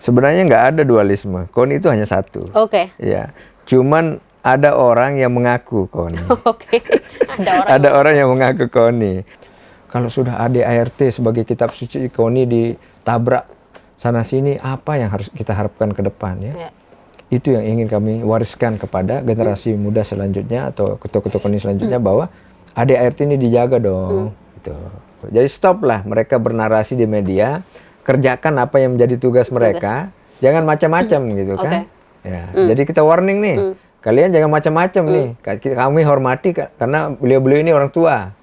Sebenarnya nggak ada dualisme. KONI itu hanya satu. Oke. Ya, cuman ada orang yang mengaku KONI. Oke. Ada orang yang mengaku KONI. Kalau sudah ADART sebagai kitab suci KONI ditabrak sana sini, apa yang harus kita harapkan ke depan ya? Itu yang ingin kami wariskan kepada generasi muda selanjutnya atau ketua-ketua KONI selanjutnya, bahwa ADART ini dijaga dong. Gitu. Jadi stoplah mereka bernarasi di media, kerjakan apa yang menjadi tugas mereka, jangan macam-macam gitu kan. Ya, jadi kita warning nih, kalian jangan macam-macam nih. Kami hormati karena beliau-beliau ini orang tua.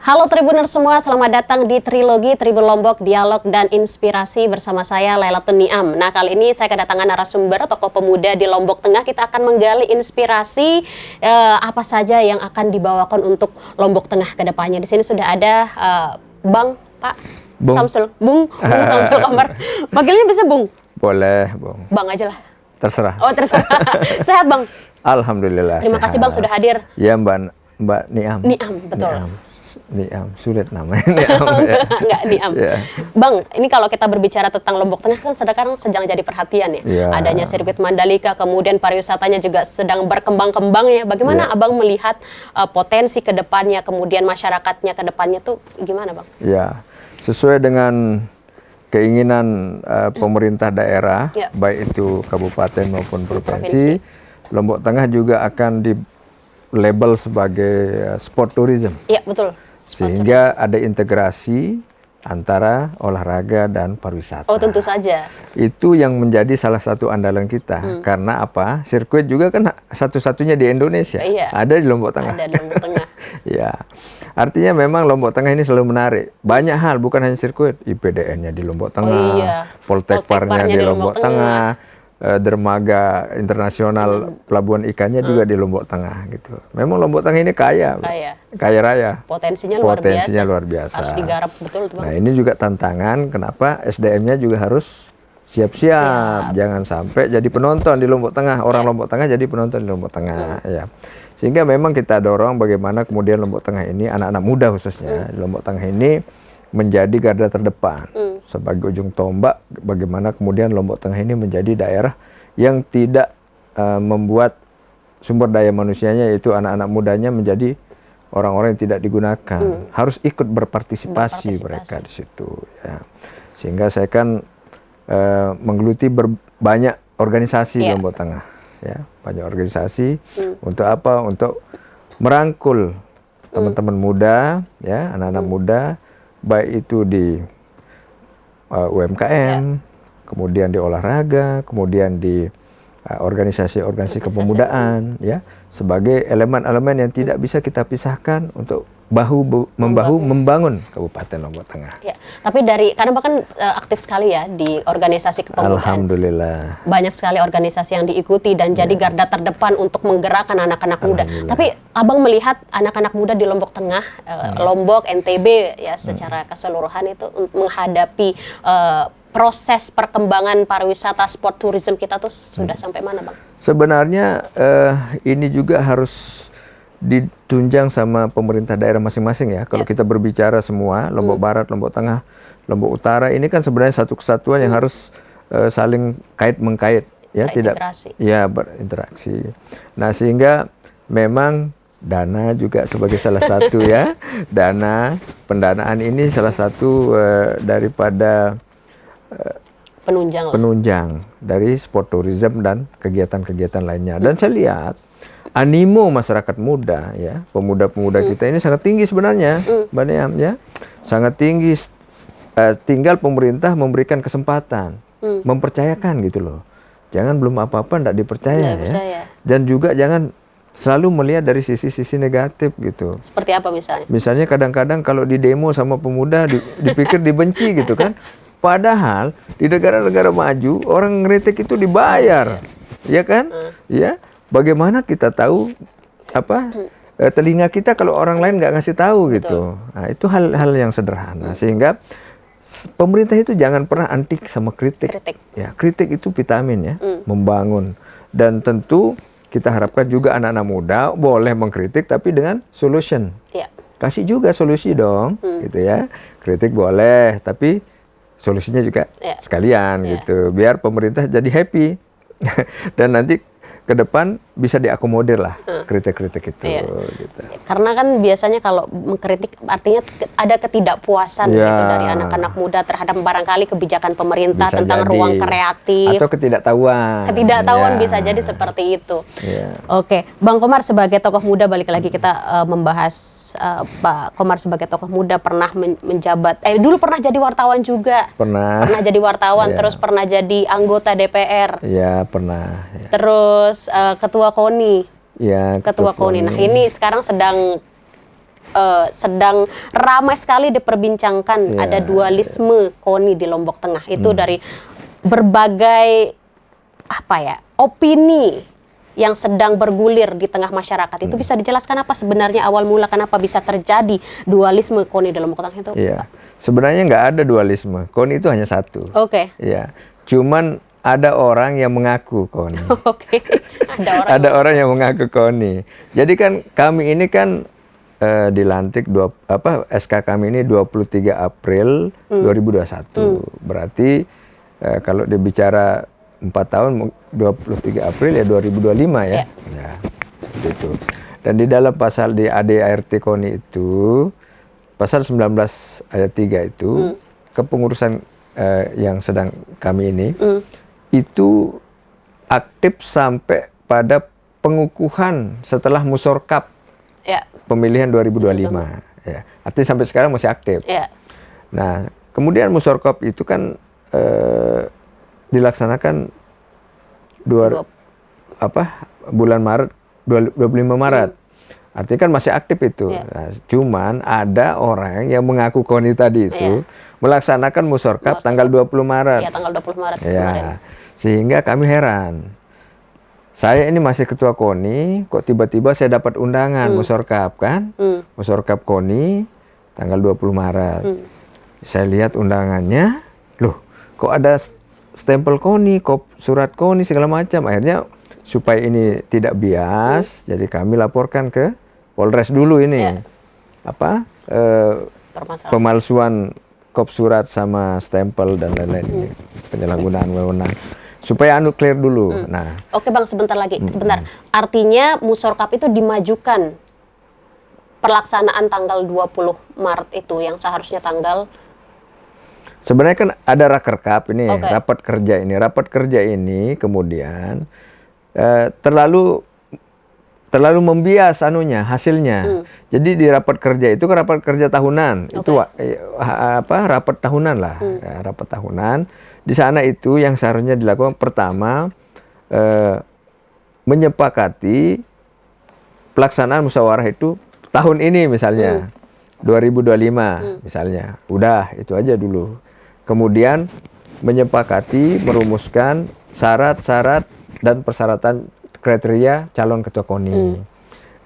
Halo Tribuners semua, selamat datang di Trilogi Tribun Lombok, Dialog dan Inspirasi bersama saya Lailatun Niam. Nah, kali ini saya kedatangan narasumber tokoh pemuda di Lombok Tengah. Kita akan menggali inspirasi apa saja yang akan dibawakan untuk Lombok Tengah ke depannya. Di sini sudah ada Pak Samsul, Bung Samsul Komar. Panggilnya bisa Bung? Boleh, Bung. Bang aja lah. Terserah. Oh, terserah. Sehat, Bang? Alhamdulillah. Terima kasih Bang sudah hadir. Ya, Mbak Niam. Niam, betul. Niam, sulit namanya. Niam, ya. Enggak, Niam. Ya. Bang, ini kalau kita berbicara tentang Lombok Tengah kan sedang jadi perhatian ya. Ya. Adanya sirkuit Mandalika, kemudian pariwisatanya juga sedang berkembang-kembang ya. Bagaimana Abang melihat potensi ke depannya, kemudian masyarakatnya ke depannya tuh gimana, Bang? Ya, sesuai dengan keinginan pemerintah daerah, baik itu kabupaten maupun provinsi, Lombok Tengah juga akan di label sebagai sport tourism. Iya, betul. Sehingga ada integrasi antara olahraga dan pariwisata. Oh, tentu saja. Itu yang menjadi salah satu andalan kita. Karena apa? Sirkuit juga kan satu-satunya di Indonesia. Iya. Ada di Lombok Tengah. Ada di Lombok Tengah. Ya. Artinya memang Lombok Tengah ini selalu menarik. Banyak hal, bukan hanya sirkuit. IPDN-nya di Lombok Tengah, Poltekparnya di Lombok Tengah. Dermaga internasional pelabuhan ikannya juga di Lombok Tengah gitu. Memang Lombok Tengah ini kaya raya. Potensinya luar biasa. Harus digarap betul, Bang. Nah, ini juga tantangan kenapa SDM-nya juga harus siap-siap. Jangan sampai jadi penonton di Lombok Tengah. Orang Lombok Tengah jadi penonton di Lombok Tengah ya. Sehingga memang kita dorong bagaimana kemudian Lombok Tengah ini, anak-anak muda khususnya di Lombok Tengah ini menjadi garda terdepan sebagai ujung tombak, bagaimana kemudian Lombok Tengah ini menjadi daerah yang tidak membuat sumber daya manusianya, yaitu anak-anak mudanya, menjadi orang-orang yang tidak digunakan. Harus ikut berpartisipasi mereka di situ ya. Sehingga saya kan menggeluti banyak organisasi di Lombok Tengah ya, banyak organisasi. Untuk apa? Untuk merangkul teman-teman muda ya, anak-anak muda, baik itu di UMKM, kemudian di olahraga, kemudian di organisasi-organisasi kepemudaan, ya, sebagai elemen-elemen yang tidak bisa kita pisahkan untuk membahu membangun Kabupaten Lombok Tengah. Ya, tapi kadang bahkan aktif sekali ya di organisasi kepemudaan. Alhamdulillah. Banyak sekali organisasi yang diikuti dan jadi garda terdepan untuk menggerakkan anak-anak muda. Tapi Abang melihat anak-anak muda di Lombok Tengah, Lombok, NTB ya secara keseluruhan itu menghadapi proses perkembangan pariwisata sport tourism kita tuh sudah sampai mana, Bang? Sebenarnya ini juga harus ditunjang sama pemerintah daerah masing-masing ya. Kalau kita berbicara semua, Lombok Barat, Lombok Tengah, Lombok Utara, ini kan sebenarnya satu kesatuan yang harus saling kait-mengkait ya, tidak ya, berinteraksi. Nah, sehingga memang dana juga sebagai salah satu ya. Dana pendanaan ini salah satu daripada penunjang dari sport tourism dan kegiatan-kegiatan lainnya. Dan saya lihat animo masyarakat muda ya, pemuda-pemuda kita ini sangat tinggi sebenarnya, Mbak Niam ya, sangat tinggi. Tinggal pemerintah memberikan kesempatan, mempercayakan gitu loh. Jangan belum apa-apa nggak dipercaya ya. Dan juga jangan selalu melihat dari sisi-sisi negatif gitu. Seperti apa misalnya? Misalnya kadang-kadang kalau di demo sama pemuda dipikir dibenci gitu kan. Padahal di negara-negara maju orang ngeritik itu dibayar, ya kan? Ya. Bagaimana kita tahu telinga kita kalau orang lain nggak ngasih tahu gitu. Nah, itu hal-hal yang sederhana. Sehingga pemerintah itu jangan pernah anti sama kritik. Kritik. Ya, kritik itu vitamin ya, membangun. Dan tentu kita harapkan juga anak-anak muda boleh mengkritik tapi dengan solution. Ya. Kasih juga solusi dong, gitu ya. Kritik boleh, tapi solusinya juga sekalian gitu. Biar pemerintah jadi happy. Dan nanti ke depan bisa diakomodir lah kritik-kritik itu. Gitu. Karena kan biasanya kalau mengkritik artinya ada ketidakpuasan gitu dari anak-anak muda terhadap barangkali kebijakan pemerintah Bisa tentang jadi. ruang kreatif. Atau ketidaktahuan. Ketidaktahuan bisa jadi seperti itu. Oke, Bang Komar sebagai tokoh muda, balik lagi kita membahas Pak Komar sebagai tokoh muda pernah menjabat, dulu pernah jadi wartawan juga. Pernah jadi wartawan, terus pernah jadi anggota DPR. Iya, pernah. Ya. Terus ketua KONI. Ya, Ketua KONI. Nah, ini sekarang sedang ramai sekali diperbincangkan ada dualisme KONI di Lombok Tengah. Itu dari berbagai opini yang sedang bergulir di tengah masyarakat. Itu bisa dijelaskan apa sebenarnya awal mula kenapa bisa terjadi dualisme KONI di Lombok Tengah itu? Iya. Sebenarnya nggak ada dualisme. KONI itu hanya satu. Oke. Iya. Cuman ada orang yang mengaku KONI. Oke. Ada orang yang mengaku KONI. Jadi kan kami ini kan dilantik SK kami ini 23 April 2021. Berarti kalau dibicara 4 tahun 23 April ya 2025 ya. Ya, seperti itu. Dan di dalam pasal di ADART KONI itu pasal 19 ayat 3 itu kepengurusan yang sedang kami ini itu aktif sampai pada pengukuhan setelah Musorkap pemilihan 2025. Ya. Artinya sampai sekarang masih aktif. Nah, kemudian Musorkap itu kan dilaksanakan bulan Maret, 25 Maret. Artinya kan masih aktif itu. Nah, cuman ada orang yang mengaku KONI tadi itu melaksanakan Musorkap tanggal 20 Maret. Iya, tanggal 20 Maret ya. kemarin. Sehingga kami heran. Saya ini masih ketua KONI, kok tiba-tiba saya dapat undangan Musorkap kan? Musorkap KONI tanggal 20 Maret. Saya lihat undangannya, loh kok ada stempel KONI, surat KONI segala macam. Akhirnya supaya ini tidak bias, jadi kami laporkan ke Polres dulu ini. Pemalsuan kop surat sama stempel dan lain-lain ini. Penyalahgunaan wewenang. Supaya clear dulu. Nah. Oke Bang, sebentar. Artinya Musorkap itu dimajukan pelaksanaan tanggal 20 Maret itu yang seharusnya tanggal. Sebenarnya kan ada rakerkap ini, rapat kerja ini. Rapat kerja ini kemudian terlalu membias hasilnya. Jadi di rapat kerja itu kan rapat kerja tahunan. Itu rapat tahunan lah, rapat tahunan. Di sana itu yang seharusnya dilakukan pertama menyepakati pelaksanaan musyawarah itu tahun ini misalnya 2025 misalnya. Udah itu aja dulu. Kemudian menyepakati merumuskan syarat-syarat dan persyaratan kriteria calon ketua KONI.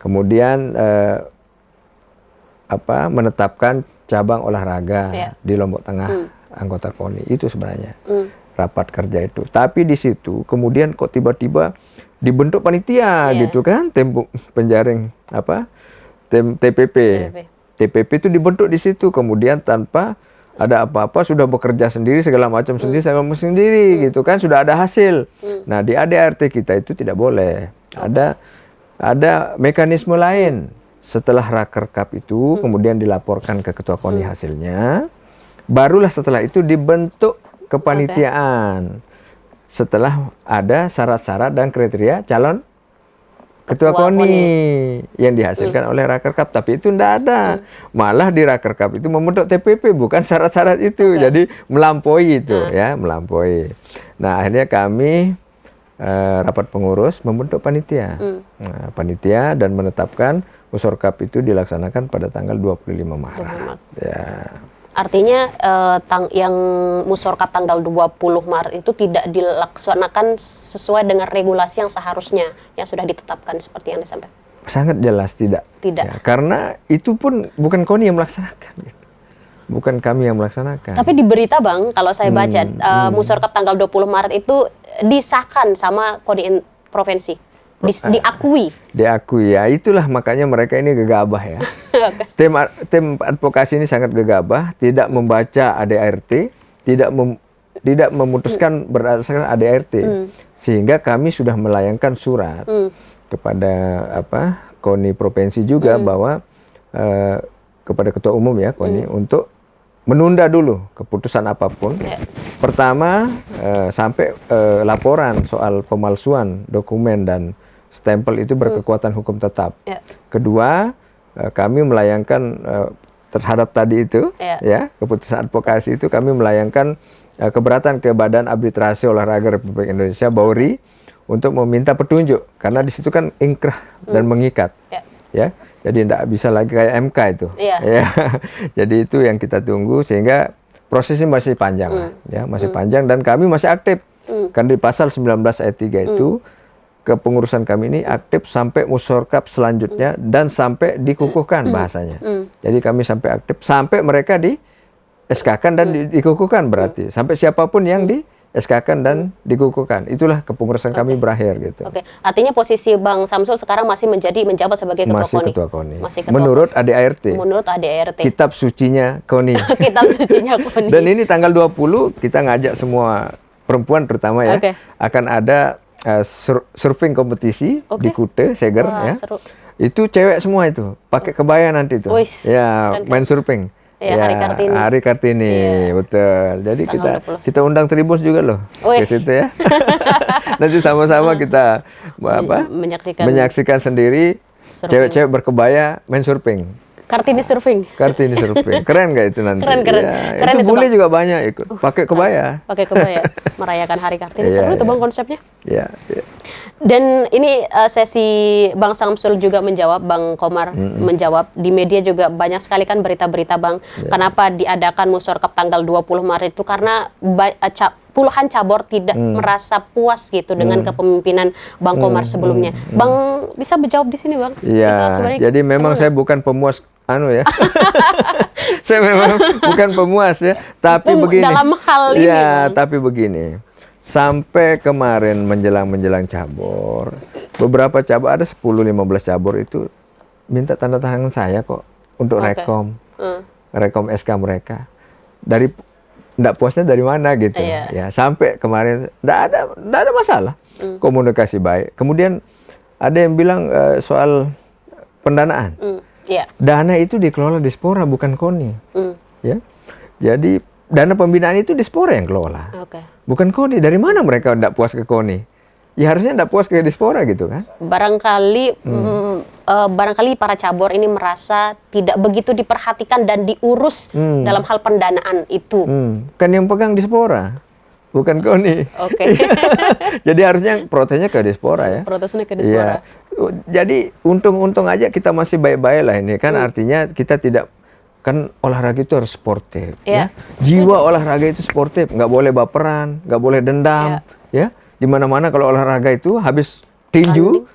Kemudian menetapkan cabang olahraga di Lombok Tengah anggota KONI. Itu sebenarnya rapat kerja itu. Tapi di situ kemudian kok tiba-tiba dibentuk panitia gitu kan, penjaring TPP. TPP itu dibentuk di situ, kemudian tanpa ada apa-apa sudah bekerja sendiri segala macam sendiri gitu kan, sudah ada hasil. Nah, di ADART kita itu tidak boleh. Ada mekanisme lain. Setelah rakerkap itu kemudian dilaporkan ke ketua KONI hasilnya, barulah setelah itu dibentuk kepanitiaan. Setelah ada syarat-syarat dan kriteria calon ketua KONI yang dihasilkan oleh rakerkap, tapi itu tidak ada. Malah di rakerkap itu membentuk TPP, bukan syarat-syarat itu. Jadi melampaui itu melampaui. Nah, akhirnya kami rapat pengurus membentuk panitia. Nah, panitia dan menetapkan Musorkap itu dilaksanakan pada tanggal 25 Maret. Ya. Artinya yang Musorkap tanggal 20 Maret itu tidak dilaksanakan sesuai dengan regulasi yang seharusnya yang sudah ditetapkan seperti yang disampaikan. Sangat jelas tidak. Tidak. Ya, karena itu pun bukan KONI yang melaksanakan. Gitu. bukan kami yang melaksanakan. Tapi di berita Bang, kalau saya baca Musyorkap tanggal 20 Maret itu disahkan sama KONI provinsi. Diakui. Diakui, ya itulah makanya mereka ini gegabah ya. Tim advokasi ini sangat gegabah, tidak membaca ADART, tidak memutuskan berdasarkan ADART. Sehingga kami sudah melayangkan surat kepada KONI provinsi juga bahwa kepada ketua umum ya KONI untuk menunda dulu keputusan apapun. Pertama sampai laporan soal pemalsuan dokumen dan stempel itu berkekuatan hukum tetap. Kedua, kami melayangkan terhadap tadi itu ya keputusan advokasi itu kami melayangkan keberatan ke Badan Arbitrase Olahraga Republik Indonesia BAURI untuk meminta petunjuk karena di situ kan ingkrah dan mengikat. Ya. Jadi tidak bisa lagi kayak MK itu. Ya. Jadi itu yang kita tunggu sehingga prosesnya masih panjang lah, ya, masih panjang dan kami masih aktif. Kan di pasal 19 ayat 3 itu kepengurusan kami ini aktif sampai musyorkap selanjutnya dan sampai dikukuhkan bahasanya. Jadi kami sampai aktif sampai mereka di SK-kan dan dikukuhkan berarti sampai siapapun yang di SK-kan dan dikukuhkan. Itulah kepengurusan kami berakhir gitu. Artinya posisi Bang Samsul sekarang masih menjabat sebagai ketua KONI. Ketua KONI. Masih ketua menurut ADART. Menurut ADART. Kitab sucinya KONI. Kitab sucinya KONI. Dan ini tanggal 20 kita ngajak semua perempuan terutama ya. Akan ada surfing kompetisi di Kute, Seger ya. Seru. Itu cewek semua itu, pakai kebaya nanti tuh. Ya, main surfing. Ya, Hari Kartini. Hari Kartini, betul. Jadi kita undang Tribus juga loh ke situ ya. Nanti sama-sama kita menyaksikan sendiri cewek-cewek berkebaya main surfing. Kartini surfing. Kartini surfing. Keren nggak itu nanti? Keren. Ya, Keren itu bule juga banyak ikut. Pakai kebaya. Pakai kebaya. Merayakan Hari Kartini. Seru itu Bang konsepnya. Iya. Dan ini sesi Bang Samsul juga menjawab, Bang Komar menjawab. Di media juga banyak sekali kan berita-berita Bang. Kenapa diadakan Musyorkap tanggal 20 Maret itu karena puluhan cabur tidak merasa puas gitu dengan kepemimpinan Bang Komar sebelumnya. Bang bisa menjawab di sini Bang? Iya, jadi memang saya bukan pemuas ya. Saya memang bukan pemuas ya, tapi begini. Dalam hal ini. Ya, tapi begini. Sampai kemarin menjelang cabur, beberapa cabur ada 10-15 cabur itu minta tanda tangan saya kok untuk rekom SK mereka. Dari nggak puasnya dari mana gitu. Ya, sampai kemarin nggak ada masalah. Komunikasi baik. Kemudian ada yang bilang soal pendanaan. Dana itu dikelola Dispora bukan KONI. Ya. Jadi dana pembinaan itu Dispora yang kelola. Bukan KONI. Dari mana mereka nggak puas ke KONI? Ya harusnya nggak puas ke Dispora gitu kan. Barangkali para cabur ini merasa tidak begitu diperhatikan dan diurus dalam hal pendanaan itu. Kan yang pegang Dispora, bukan KONI. Jadi harusnya protesnya ke Dispora ya. Protesnya ke Dispora. Ya. Jadi untung-untung aja kita masih baik-baik lah ini kan artinya kita tidak kan olahraga itu harus sportif ya. Jiwa olahraga itu sportif, nggak boleh baperan, nggak boleh dendam ya. Di mana-mana kalau olahraga itu habis tinju,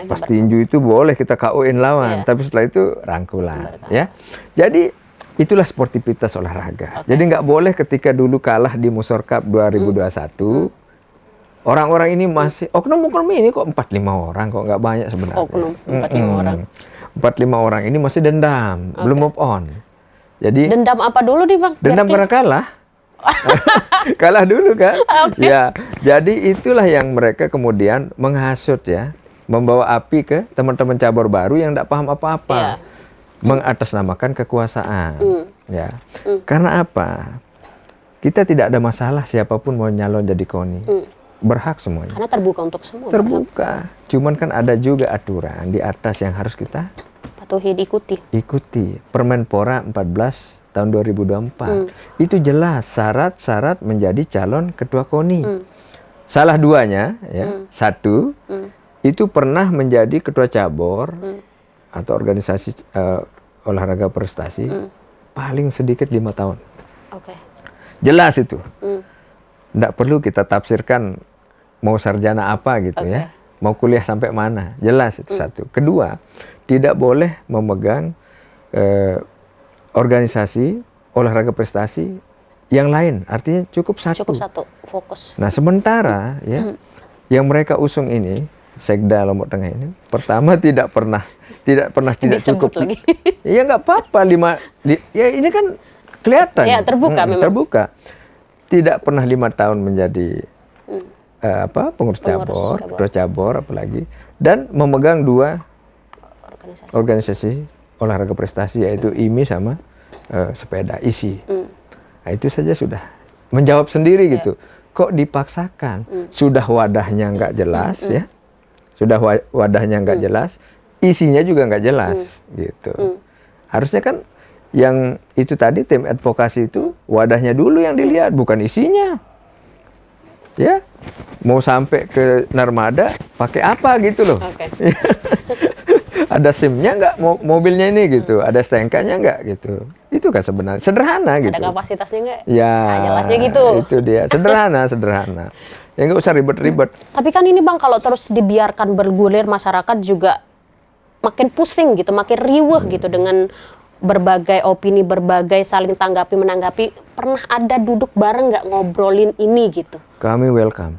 pas tinju itu boleh kita KO-in lawan, tapi setelah itu rangkulan ya. Jadi itulah sportivitas olahraga. Jadi nggak boleh ketika dulu kalah di Musyorkap 2021 orang-orang ini masih oknum ini kok 45 orang kok nggak banyak sebenarnya. Oknum 45 orang. 45 orang ini masih dendam, belum move on. Jadi dendam apa dulu nih Bang? Dendam karena kalah. Kalah dulu kan. Ya, jadi itulah yang mereka kemudian menghasut ya, membawa api ke teman-teman cabur baru yang tidak paham apa-apa. Mengatasnamakan kekuasaan. Ya. Karena apa? Kita tidak ada masalah siapapun mau nyalon jadi KONI. Berhak semuanya. Karena terbuka untuk semua. Terbuka. Cuman kan ada juga aturan di atas yang harus kita patuhi, ikuti. Permenpora 14 tahun 2024. Itu jelas syarat-syarat menjadi calon ketua KONI. Salah duanya ya. Satu, itu pernah menjadi ketua cabur atau organisasi olahraga prestasi paling sedikit 5 tahun. Jelas itu. Nggak perlu kita tafsirkan mau sarjana apa gitu ya, mau kuliah sampai mana, jelas itu satu. Kedua, tidak boleh memegang organisasi olahraga prestasi yang lain, artinya cukup satu. Cukup satu, fokus. Nah sementara ya yang mereka usung ini, Sekda Lombok Tengah ini, pertama tidak pernah tidak Disebut cukup. lagi. Ya nggak apa-apa ya ini kan kelihatan. Ya, terbuka memang. Terbuka. Tidak pernah 5 tahun menjadi pengurus cabur, ketua cabur apalagi, dan memegang 2 organisasi olahraga prestasi yaitu IMI sama sepeda isi. Nah, itu saja sudah menjawab sendiri gitu. Kok dipaksakan? Sudah wadahnya nggak jelas ya, sudah wadahnya nggak jelas, isinya juga nggak jelas gitu. Harusnya kan yang itu tadi tim advokasi itu wadahnya dulu yang dilihat, bukan isinya. Ya, mau sampai ke Narmada pakai apa gitu loh. Oke. Ada SIM-nya nggak mobilnya ini gitu, ada STNK-nya nggak gitu. Itu kan sebenarnya sederhana gitu. Ada kapasitasnya nggak? Ya, Nah, jelasnya gitu. Itu dia, sederhana. Ya nggak usah ribet-ribet. Tapi kan ini Bang, kalau terus dibiarkan bergulir, masyarakat juga makin pusing gitu, makin riweuh gitu dengan berbagai opini, berbagai saling tanggapi menanggapi. Pernah ada duduk bareng nggak ngobrolin ini gitu? Kami welcome,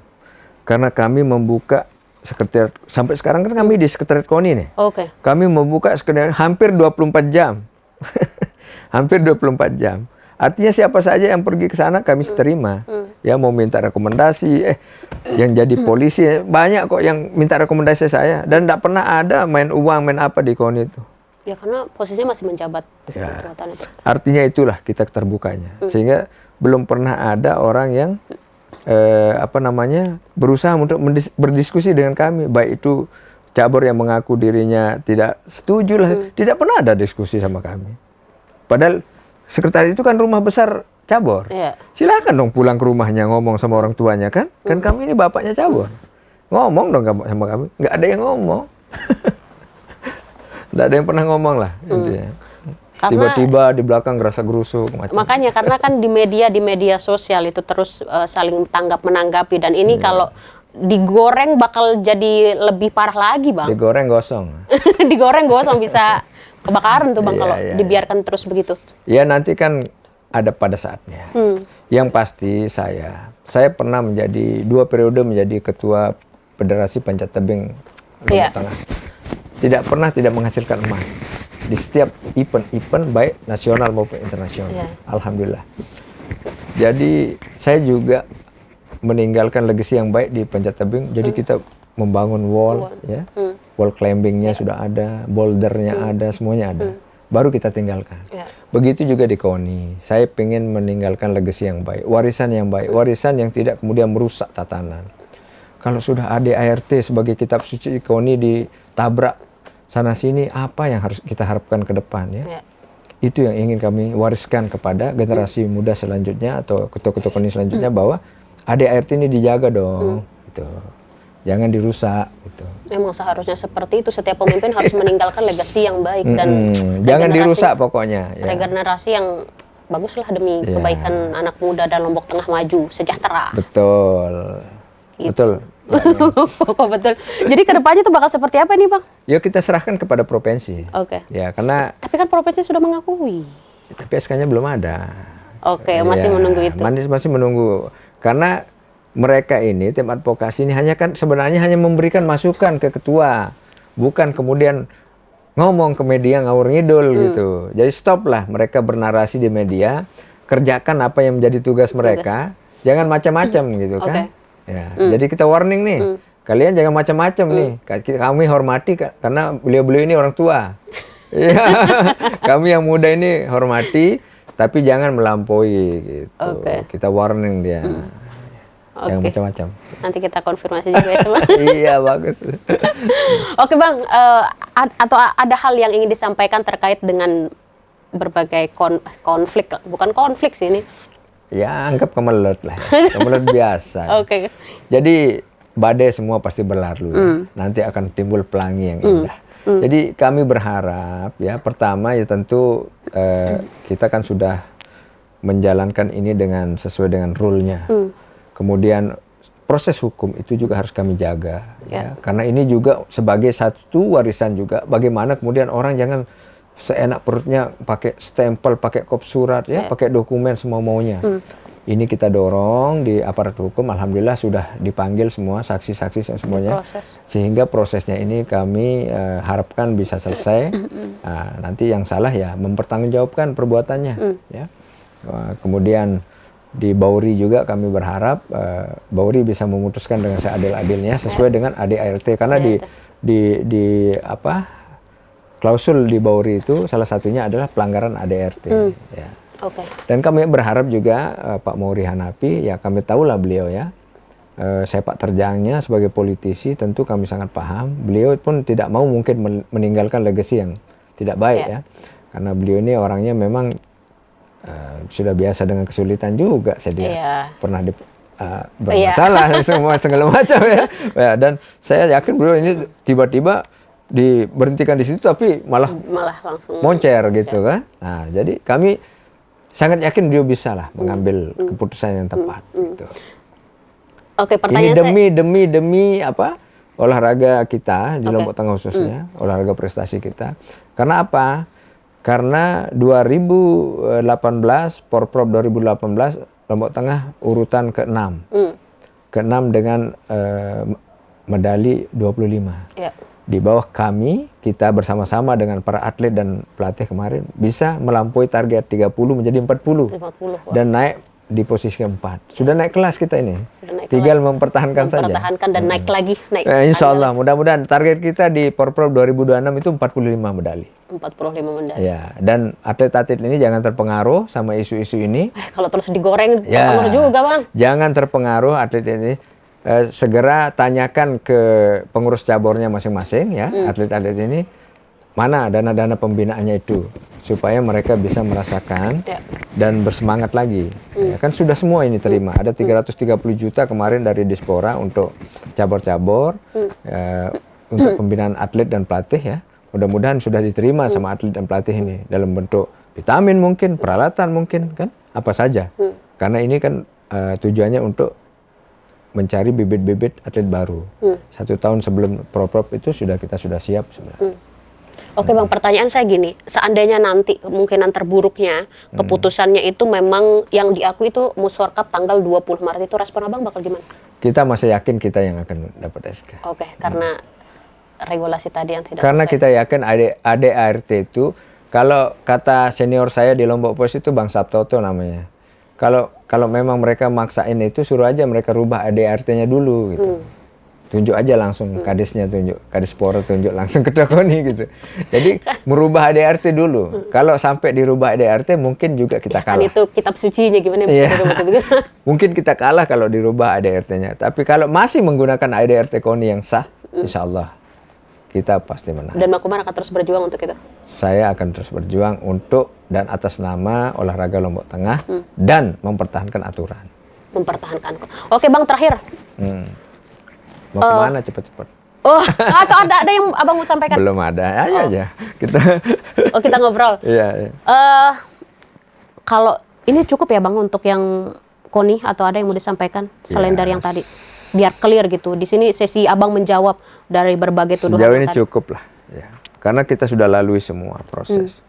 karena kami membuka sekretariat, sampai sekarang kan kami di sekretariat KONI nih. Oke. Kami membuka sekretariat hampir 24 jam. Hampir 24 jam. Artinya siapa saja yang pergi ke sana kami terima. Ya mau minta rekomendasi, yang jadi polisi banyak kok yang minta rekomendasi saya, dan tidak pernah ada main uang, main apa di KONI itu. Ya karena posisinya masih menjabat Ya. jabatan itu. Artinya itulah kita terbukanya. Sehingga belum pernah ada orang yang berusaha untuk berdiskusi dengan kami, baik itu cabur yang mengaku dirinya tidak setuju lah, tidak pernah ada diskusi sama kami. Padahal sekretariat itu kan rumah besar cabur. Iya. Silakan dong pulang ke rumahnya ngomong sama orang tuanya kan. Kan kami ini bapaknya cabur. Ngomong dong sama kami. Nggak ada yang ngomong. Nggak ada yang pernah ngomong lah. Intinya. Tiba-tiba di belakang gerasa gerusuk macam. Makanya karena kan di media sosial itu terus saling tanggap menanggapi, dan ini kalau digoreng bakal jadi lebih parah lagi Bang. Digoreng gosong. Digoreng gosong bisa kebakaran tuh Bang kalau Iya. dibiarkan terus begitu. Ya nanti kan ada pada saatnya. Yang pasti saya pernah menjadi 2 periode menjadi ketua Federasi Panjat Tebing Lombok Tengah. Tidak pernah tidak menghasilkan emas di setiap event baik nasional maupun internasional. Alhamdulillah. Jadi saya juga meninggalkan legacy yang baik di panjat tebing. Jadi kita membangun wall, ya, wall climbingnya sudah ada, bouldernya ada, semuanya ada. Baru kita tinggalkan. Begitu juga di KONI. Saya ingin meninggalkan legacy yang baik, warisan yang baik, warisan yang tidak kemudian merusak tatanan. Kalau sudah ADART sebagai kitab suci KONI ditabrak sana sini, apa yang harus kita harapkan ke depan ya? Itu yang ingin kami wariskan kepada generasi muda selanjutnya atau ketua-ketua KONI selanjutnya, bahwa ADART ini dijaga dong, gitu. Jangan dirusak, gitu. Memang seharusnya seperti itu, setiap pemimpin harus meninggalkan legasi yang baik dan jangan dirusak pokoknya. Ya. Regenerasi yang baguslah demi kebaikan anak muda dan Lombok Tengah maju sejahtera. Betul, Gitu. betul. Kok betul. Jadi kedepannya tuh bakal seperti apa nih Bang? Ya kita serahkan kepada provinsi. Oke. Ya karena. Tapi kan provinsi sudah mengakui. Tapi SK-nya belum ada. Oke, masih menunggu itu. Masih menunggu. Karena mereka ini tim advokasi ini sebenarnya hanya memberikan masukan ke ketua, bukan kemudian ngomong ke media ngawur ngidul gitu. Jadi stop lah mereka bernarasi di media, kerjakan apa yang menjadi tugas mereka, jangan macam-macam gitu kan. Ya, jadi kita warning nih, kalian jangan macam-macam nih. Kami hormati karena beliau-beliau ini orang tua. Ya, kami yang muda ini hormati, tapi jangan melampaui gitu. Kita warning dia. Yang macam-macam. Nanti kita konfirmasi juga ya semua. Iya, bagus. Oke Bang, atau ada hal yang ingin disampaikan terkait dengan berbagai konflik, bukan konflik sih ini. Ya, anggap kemelut lah. Kemelut biasa. Oke. Jadi badai semua pasti berlalu. Nanti akan timbul pelangi yang indah. Jadi kami berharap ya, pertama ya tentu kita kan sudah menjalankan ini sesuai dengan rule-nya. Kemudian proses hukum itu juga harus kami jaga. Ya. Karena ini juga sebagai satu warisan juga. Bagaimana kemudian orang jangan seenak perutnya, pakai stempel, pakai kop surat, ya, pakai dokumen semua maunya. Ini kita dorong di aparat hukum, alhamdulillah sudah dipanggil semua saksi-saksi semuanya, sehingga prosesnya ini kami harapkan bisa selesai. Nanti yang salah ya mempertanggungjawabkan perbuatannya. Ya. Kemudian di Bauri juga kami berharap Bauri bisa memutuskan dengan seadil-adilnya sesuai dengan ADART, karena di apa klausul di Bauri itu salah satunya adalah pelanggaran ADART. Ya. Dan kami berharap juga Pak Maury Hanafi, ya kami tahulah beliau ya, sepak terjangnya sebagai politisi tentu kami sangat paham. Beliau pun tidak mau mungkin meninggalkan legacy yang tidak baik ya, karena beliau ini orangnya memang sudah biasa dengan kesulitan juga. Saya pernah bermasalah semua segala macam ya. Dan saya yakin beliau ini tiba-tiba diberhentikan di situ tapi malah langsung moncer gitu kan. Nah, jadi kami sangat yakin beliau bisa lah mengambil keputusan yang tepat gitu. Pertanyaan ini demi apa? Olahraga kita di Lombok Tengah khususnya, olahraga prestasi kita. Karena apa? Karena 2018 Porprov 2018 Lombok Tengah urutan ke-6. Ke-6 dengan medali 25. Di bawah kami, kita bersama-sama dengan para atlet dan pelatih kemarin bisa melampaui target 30 menjadi 40. Dan naik di posisi keempat. Sudah naik kelas kita ini. Tinggal mempertahankan saja. Mempertahankan dan naik lagi. Insya Allah, mudah-mudahan target kita di Porprov 2026 itu 45 medali. 45 medali. Ya, dan atlet-atlet ini jangan terpengaruh sama isu-isu ini. Kalau terus digoreng, terpengaruh juga Bang. Jangan terpengaruh atlet ini. Segera tanyakan ke pengurus cabornya masing-masing ya, atlet-atlet ini mana dana-dana pembinaannya itu, supaya mereka bisa merasakan dan bersemangat lagi. Ya, kan sudah semua ini terima, ada 330 juta kemarin dari Dispora untuk cabur-cabur, untuk pembinaan atlet dan pelatih ya. Mudah-mudahan sudah diterima sama atlet dan pelatih ini dalam bentuk vitamin mungkin, peralatan mungkin kan, apa saja. Karena ini kan tujuannya untuk mencari bibit-bibit atlet baru. 1 tahun sebelum Porprov itu kita sudah siap sebenarnya. Bang, pertanyaan saya gini, seandainya nanti kemungkinan terburuknya keputusannya itu memang yang diakui itu Muswarkap tanggal 20 Maret itu, respon Abang bakal gimana? Kita masih yakin kita yang akan dapat SK. Karena regulasi tadi yang tidak Karena sesuai. kita yakin ADART itu, kalau kata senior saya di Lombok Pos itu Bang Sabtoto namanya. Kalau memang mereka maksain itu, suruh aja mereka rubah ADART-nya dulu gitu. Tunjuk aja langsung kadisnya, tunjuk Kadispora, tunjuk langsung ke Dokoni gitu. Jadi merubah ADART dulu. Kalau sampai dirubah ADART mungkin juga kita kalah. Kan itu kitab sucinya gimana Mungkin kita kalah kalau dirubah ADART-nya. Tapi kalau masih menggunakan ADART KONI yang sah, insya Allah kita pasti menang. Dan Makumar akan terus berjuang untuk itu? Saya akan terus berjuang untuk dan atas nama olahraga Lombok Tengah dan mempertahankan aturan. Mempertahankan. Oke Bang, terakhir. Mau kemana cepet-cepet? Atau ada yang Abang mau sampaikan? Belum ada, aja. Kita ngobrol. Iya. Kalau ini cukup ya Bang untuk yang KONI, atau ada yang mau disampaikan selain dari yang tadi? Biar clear gitu. Di sini sesi Abang menjawab dari berbagai tuduhan. Sejauh ini cukup lah, ya. Karena kita sudah lalui semua proses.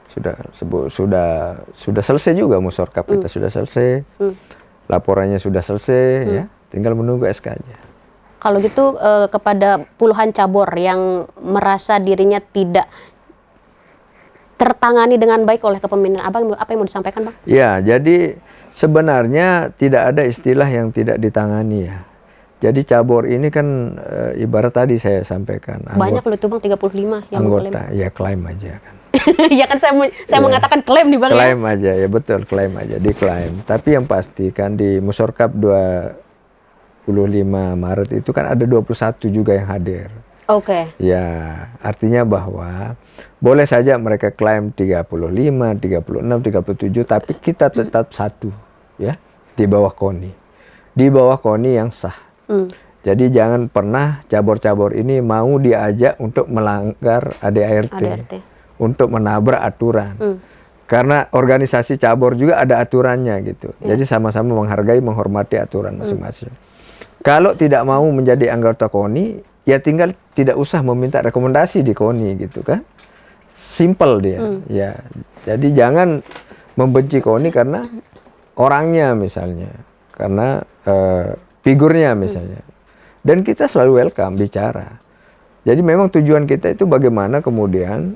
Sudah selesai juga Muswarkap kita sudah selesai. Laporannya sudah selesai, ya. Tinggal menunggu SK aja. Kalau gitu kepada puluhan cabur yang merasa dirinya tidak tertangani dengan baik oleh kepemimpinan Abang, apa yang mau disampaikan Bang? Ya, jadi sebenarnya tidak ada istilah yang tidak ditangani ya. Jadi cabur ini kan ibarat tadi saya sampaikan. Banyak loh itu Bang, 35 yang anggota, ya klaim aja kan. Ya kan saya mengatakan klaim nih Bang. Klaim aja, ya betul, klaim aja, diklaim. Tapi yang pasti kan di Muswarkap 25 Maret itu kan ada 21 juga yang hadir. Ya, artinya bahwa boleh saja mereka klaim 35, 36, 37, tapi kita tetap satu, ya, di bawah KONI. Di bawah KONI yang sah. Jadi jangan pernah cabur-cabur ini mau diajak untuk melanggar ADART. Untuk menabrak aturan. Karena organisasi cabur juga ada aturannya gitu. Jadi sama-sama menghargai, menghormati aturan masing-masing. Kalau tidak mau menjadi anggota KONI, ya tinggal tidak usah meminta rekomendasi di KONI gitu kan. simple dia. Ya, jadi jangan membenci KONI karena orangnya misalnya, karena figurnya misalnya. Dan kita selalu welcome bicara. Jadi memang tujuan kita itu bagaimana kemudian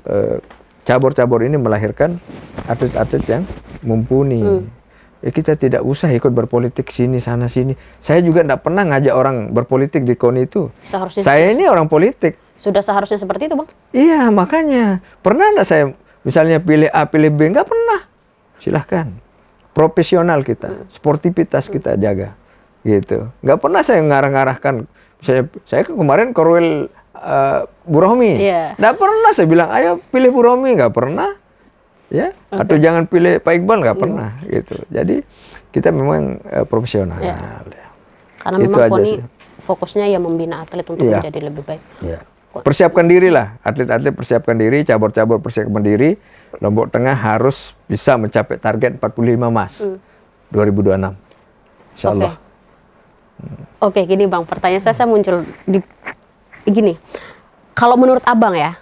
cabur-cabur ini melahirkan atlet-atlet yang mumpuni. Kita tidak usah ikut berpolitik sini sana sini. Saya juga tidak pernah ngajak orang berpolitik di KONI itu. Seharusnya Saya ini orang politik. sudah seharusnya seperti itu, Bang. Iya, makanya. Pernah enggak saya misalnya pilih A, pilih B? Enggak pernah. Silahkan. Profesional kita, sportivitas kita jaga. Gitu. Enggak pernah saya ngarah-ngarahkan. Misalnya, saya kemarin Korwil Bu Rohmi. Iya. Enggak pernah saya bilang, ayo pilih Bu Rohmi. Enggak pernah. Ya, atau jangan pilih Pak Iqbal, nggak pernah. Gitu. Jadi, kita memang profesional. Iya. Ya. Karena Itu memang aja KONI sih. fokusnya ya membina atlet untuk Iya. menjadi lebih baik. Ya. Persiapkan diri lah, atlet-atlet persiapkan diri, cabur-cabur persiapkan diri. Lombok Tengah harus bisa mencapai target 45 emas 2026. Insya Allah. Oke, gini Bang, pertanyaan saya muncul di gini. Kalau menurut Abang ya,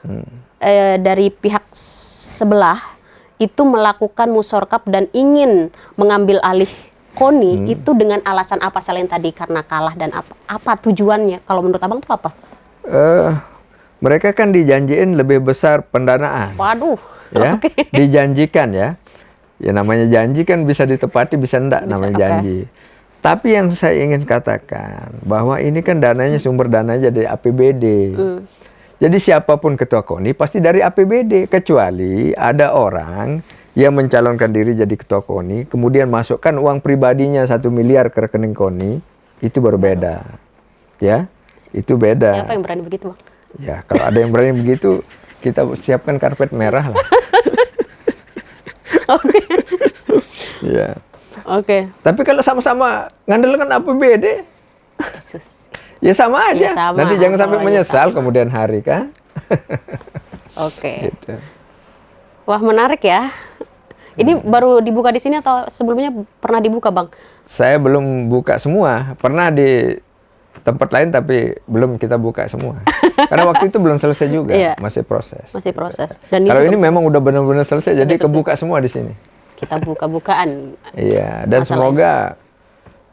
dari pihak sebelah itu melakukan musyawarah dan ingin mengambil alih KONI itu dengan alasan apa selain tadi karena kalah dan apa tujuannya? Kalau menurut Abang itu apa? Mereka kan dijanjiin lebih besar pendanaan. Waduh. Ya, dijanjikan ya. Ya namanya janji kan bisa ditepati, bisa enggak namanya janji. Tapi yang saya ingin katakan bahwa ini kan dananya sumber dananya dari APBD. Jadi siapapun ketua KONI pasti dari APBD, kecuali ada orang yang mencalonkan diri jadi ketua KONI, kemudian masukkan uang pribadinya 1 miliar ke rekening KONI, itu baru beda. Ya, itu beda. Siapa yang berani begitu, Bang? Ya, kalau ada yang berani begitu, kita siapkan karpet merah lah. Oke. Ya. Oke. Tapi kalau sama-sama ngandalkan APBD, Yesus. ya sama aja. Ya sama, Nanti jangan sampai sama aja menyesal sama. kemudian hari kan. Oke. Gitu. Wah, menarik ya. Ini baru dibuka di sini atau sebelumnya pernah dibuka, Bang? Saya belum buka semua. Pernah di tempat lain tapi belum kita buka semua. Karena waktu itu belum selesai juga, Iya. masih proses. Masih proses. Dan Kalau itu ini memang udah benar-benar selesai, jadi selesai. kebuka semua di sini. kita buka-bukaan. Iya, dan Masalah semoga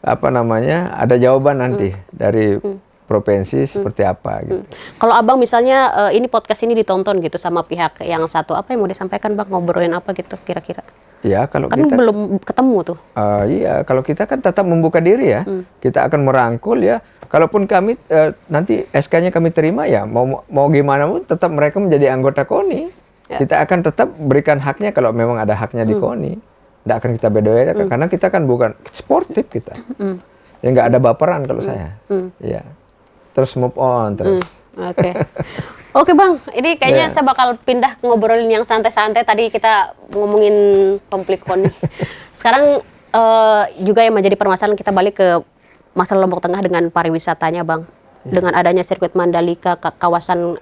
apa namanya ada jawaban nanti dari provinsi seperti apa gitu. Kalau Abang misalnya ini podcast ini ditonton gitu sama pihak yang satu, apa yang mau disampaikan, Bang? Ngobrolin apa gitu kira-kira? Ya kalau Kan kita belum ketemu tuh. iya, kalau kita kan tetap membuka diri ya. Kita akan merangkul ya. Kalaupun kami nanti SK-nya kami terima ya, mau gimana pun tetap mereka menjadi anggota KONI. Ya. Kita akan tetap berikan haknya kalau memang ada haknya di KONI. Tidak akan kita beda-bedakan karena kita kan bukan sportif kita. Ya nggak ada baperan kalau saya. Ya. Terus move on terus. Oke. Oke, Bang, ini kayaknya saya bakal pindah ngobrolin yang santai-santai. Tadi kita ngomongin konflik KONI. Sekarang juga yang menjadi permasalahan, kita balik ke masalah Lombok Tengah dengan pariwisatanya, Bang. Dengan adanya sirkuit Mandalika, kawasan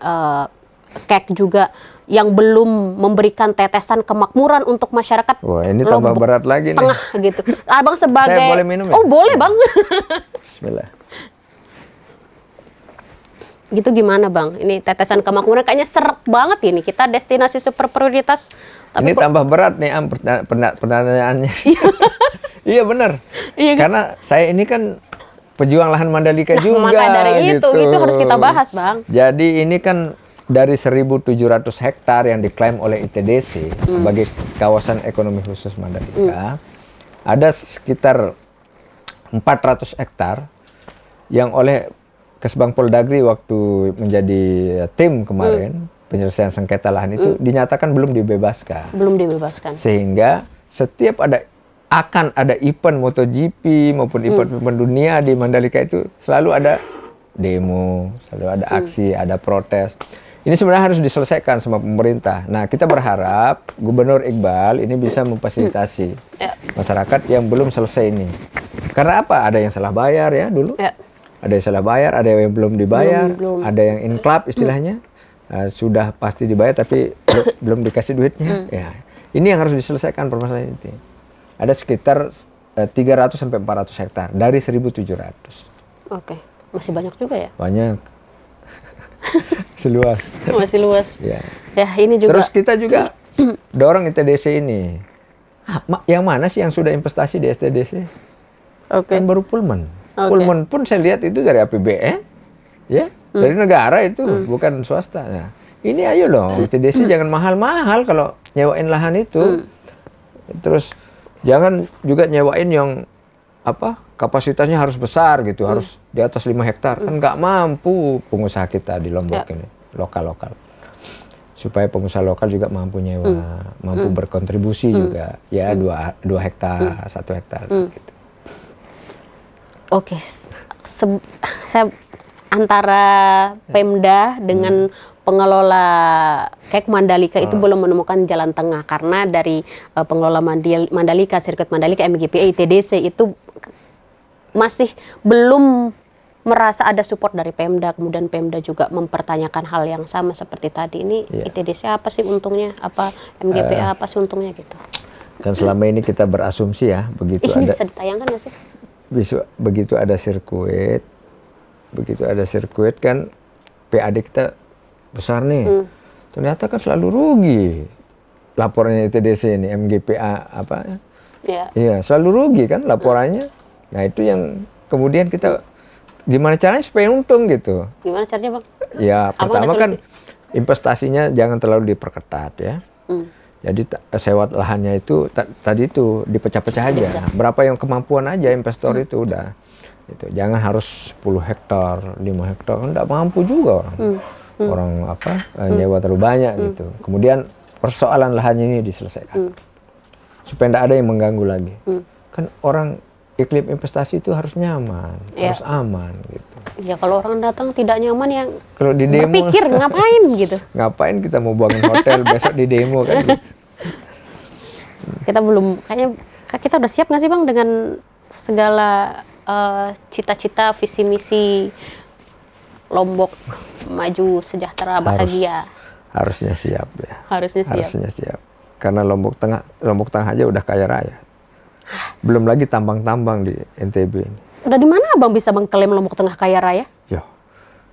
KEK juga yang belum memberikan tetesan kemakmuran untuk masyarakat. Wah, ini tambah Lombok berat lagi nih. Tengah gitu. Abang sebagai Saya boleh minum ya? Oh, boleh, Bang. Bismillah. Gitu gimana, Bang? Ini tetesan kemakmuran kayaknya seret banget ini. Kita destinasi super prioritas. Ini tambah berat nih pertanyaannya. Iya benar. Iya, Karena saya ini kan pejuang lahan Mandalika Nah, juga. maka dari gitu. itu harus kita bahas, Bang. Jadi ini kan dari 1.700 hektar yang diklaim oleh ITDC sebagai kawasan ekonomi khusus Mandalika, ada sekitar 400 hektar yang oleh Kesbang Poldagri waktu menjadi tim kemarin penyelesaian sengketa lahan itu dinyatakan belum dibebaskan. Belum dibebaskan. Sehingga setiap akan ada event MotoGP maupun event dunia di Mandalika itu selalu ada demo, selalu ada aksi, ada protes. Ini sebenarnya harus diselesaikan sama pemerintah. Nah, kita berharap Gubernur Iqbal ini bisa memfasilitasi masyarakat yang belum selesai ini. Karena apa? Ada yang salah bayar ya dulu. Ya. Ada yang salah bayar, ada yang belum dibayar, Belum. ada yang in club istilahnya. Sudah pasti dibayar tapi belum dikasih duitnya. Ya. Ini yang harus diselesaikan permasalahan ini. Ada sekitar 300 sampai 400 hektar dari 1.700. Oke. Masih banyak juga ya? Banyak. Seluas. Masih luas. Ya. Ya, ini juga. Terus kita juga dorong ITDC ini. Yang mana sih yang sudah investasi di STDC? Oke. Kan baru Pullman. Oke. Pullman pun saya lihat itu dari APBN, ya, dari negara itu, bukan swasta. Nah, ini ayo dong, ITDC jangan mahal-mahal kalau nyewain lahan itu. Terus jangan juga nyewain yang kapasitasnya harus besar gitu, harus di atas 5 hektar. Kan nggak mampu pengusaha kita di Lombok ini, lokal-lokal. Supaya pengusaha lokal juga mampu nyewa, mampu berkontribusi juga, ya 2 hektar, 1 hektar gitu. Oke, saya antara Pemda dengan pengelola Kek Mandalika itu belum menemukan jalan tengah, karena dari pengelola Mandalika, sirkuit Mandalika, MGPA, ITDC itu masih belum merasa ada support dari Pemda. Kemudian Pemda juga mempertanyakan hal yang sama seperti tadi. Ini ITDC apa sih untungnya? Apa MGPA apa sih untungnya gitu? Dan selama ini kita berasumsi ya, Ini bisa ditayangkan nggak sih? begitu ada sirkuit kan PAD kita besar nih. Ternyata kan selalu rugi. Laporannya ITDC ini, MGPA apa? Iya, selalu rugi kan laporannya. Nah, itu yang kemudian kita gimana caranya supaya untung gitu. Gimana caranya, Bang? Ya, pertama kan investasinya jangan terlalu diperketat ya. Jadi sewa lahannya itu tadi itu dipecah-pecah aja. Berapa yang kemampuan aja investor itu udah. Itu jangan harus 10 hektar, 5 hektar, enggak mampu juga orang. Orang nyewa terlalu banyak gitu. Kemudian persoalan lahannya ini diselesaikan. Supaya enggak ada yang mengganggu lagi. Kan orang iklim investasi itu harus nyaman, harus aman gitu. Ya kalau orang datang tidak nyaman yang kalau di demo berpikir ngapain gitu. Ngapain kita mau bangun hotel besok di demo kan gitu. Kita belum, kayaknya kita udah siap nggak sih Bang dengan segala cita-cita, visi misi Lombok maju, sejahtera, bahagia? Harusnya siap ya. Harusnya siap. Karena Lombok Tengah aja udah kaya raya. Belum lagi tambang-tambang di NTB ini. Udah di mana Bang bisa mengklaim Lombok Tengah kaya raya? Yo,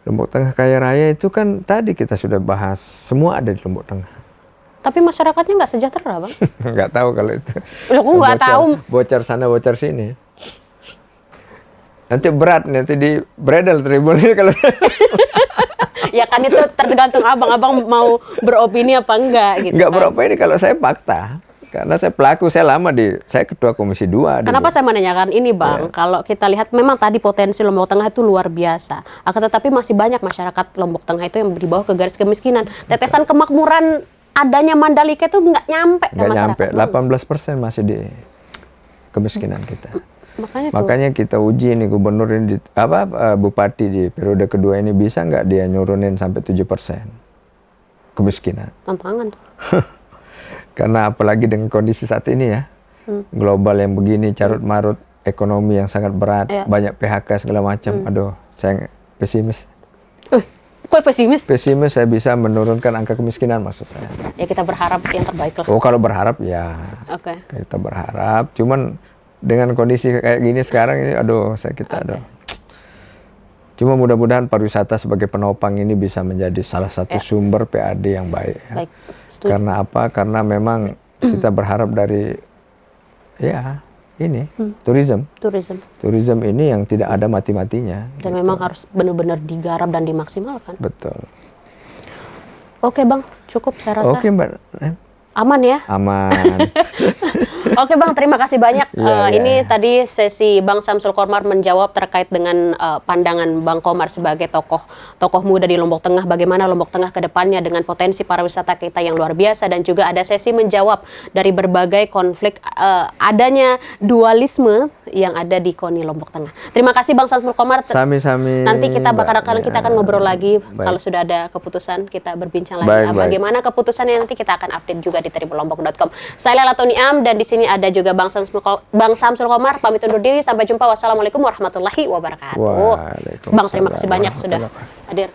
Lombok Tengah kaya raya itu kan tadi kita sudah bahas, semua ada di Lombok Tengah. Tapi masyarakatnya nggak sejahtera, Bang? Nggak tahu kalau itu. Loh, aku nggak tahu. Bocor sana, bocor sini. Nanti berat, nanti di bredel tribunnya kalau. Ya kan itu tergantung abang mau beropini apa enggak gitu. Nggak kan. beropini kalau saya fakta. Karena saya pelaku, saya ketua Komisi 2. Kenapa saya menanyakan ini Bang? Kalau kita lihat memang tadi potensi Lombok Tengah itu luar biasa. Akan tetapi masih banyak masyarakat Lombok Tengah itu yang di bawah ke garis kemiskinan. Tetesan kemakmuran adanya Mandalika itu nggak nyampe ke masyarakat. Nggak nyampe, 18% masih di kemiskinan kita. Makanya kita uji nih gubernur ini, bupati di periode kedua ini bisa nggak dia nurunin sampai 7% kemiskinan. Tantangan. Karena apalagi dengan kondisi saat ini ya, global yang begini, carut marut, ekonomi yang sangat berat, banyak PHK segala macam. Aduh, saya pesimis. Kok pesimis? Pesimis saya bisa menurunkan angka kemiskinan maksud saya. Ya kita berharap yang terbaik lah. Oh kalau berharap ya, kita berharap. Cuman dengan kondisi kayak gini sekarang ini, aduh. Cuma mudah-mudahan pariwisata sebagai penopang ini bisa menjadi salah satu sumber PAD yang baik. Ya. Baik. Karena apa? Karena memang kita berharap dari turisme ini yang tidak ada mati-matinya. Dan memang harus benar-benar digarap dan dimaksimalkan. Betul. Oke Bang, cukup saya rasa. Oke Mbak. Aman ya? Aman. Oke Bang, terima kasih banyak. Ini tadi sesi Bang Samsul Komar menjawab terkait dengan pandangan Bang Komar sebagai tokoh muda di Lombok Tengah. Bagaimana Lombok Tengah ke depannya dengan potensi pariwisata kita yang luar biasa. Dan juga ada sesi menjawab dari berbagai konflik adanya dualisme yang ada di KONI Lombok Tengah. Terima kasih Bang Samsul Komar. Sami-sami. Nanti kita akan ngobrol lagi. Kalau sudah ada keputusan kita berbincang lagi. Bagaimana keputusannya nanti kita akan update juga di tribunlombok.com. Saya Lela Toniam dan di sini ada juga Bang Samsul Komar. Pamit undur diri, sampai jumpa. Wassalamualaikum warahmatullahi wabarakatuh. Bang, terima kasih banyak sudah hadir.